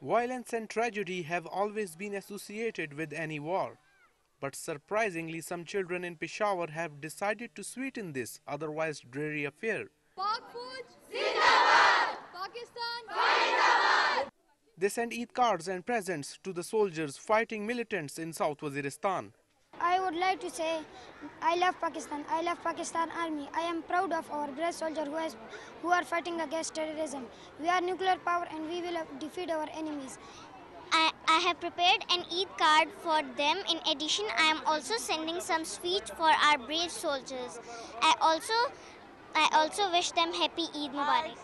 Violence and tragedy have always been associated with any war. But surprisingly, some children in Peshawar have decided to sweeten this otherwise dreary affair. They send Eid cards and presents to the soldiers fighting militants in South Waziristan. I would like to say, I love Pakistan. I love Pakistan Army. I am proud of our brave soldiers who are fighting against terrorism. We are nuclear power and we will defeat our enemies. I have prepared an Eid card for them. In addition, I am also sending some sweets for our brave soldiers. I also wish them happy Eid Mubarak.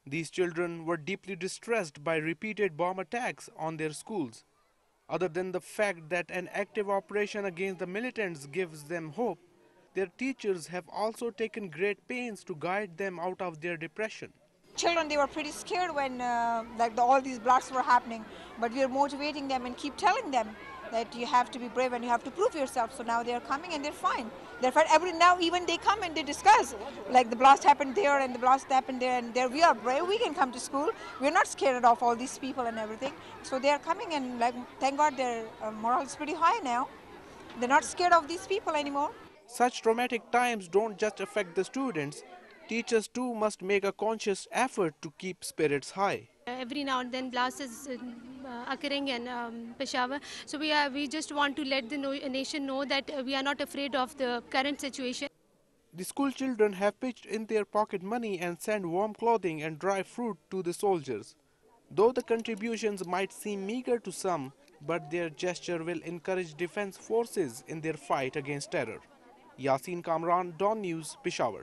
These children were deeply distressed by repeated bomb attacks on their schools. Other than the fact that an active operation against the militants gives them hope, their teachers have also taken great pains to guide them out of their depression. Children, they were pretty scared when all these blasts were happening, but we are motivating them and keep telling them that you have to be brave and you have to prove yourself. So now they're coming and they're fine. They're fine. Now even they come and they discuss, like the blast happened there and the blast happened there, and there we are brave. We can come to school. We're not scared of all these people and everything. So they're coming and thank God their morale is pretty high now. They're not scared of these people anymore. Such traumatic times don't just affect the students. Teachers too must make a conscious effort to keep spirits high. Every now and then blast is occurring in Peshawar. So we just want to let the nation know that we are not afraid of the current situation. The school children have pitched in their pocket money and sent warm clothing and dry fruit to the soldiers. Though the contributions might seem meager to some, but their gesture will encourage defense forces in their fight against terror. Yasin Kamran, DawnNews, Peshawar.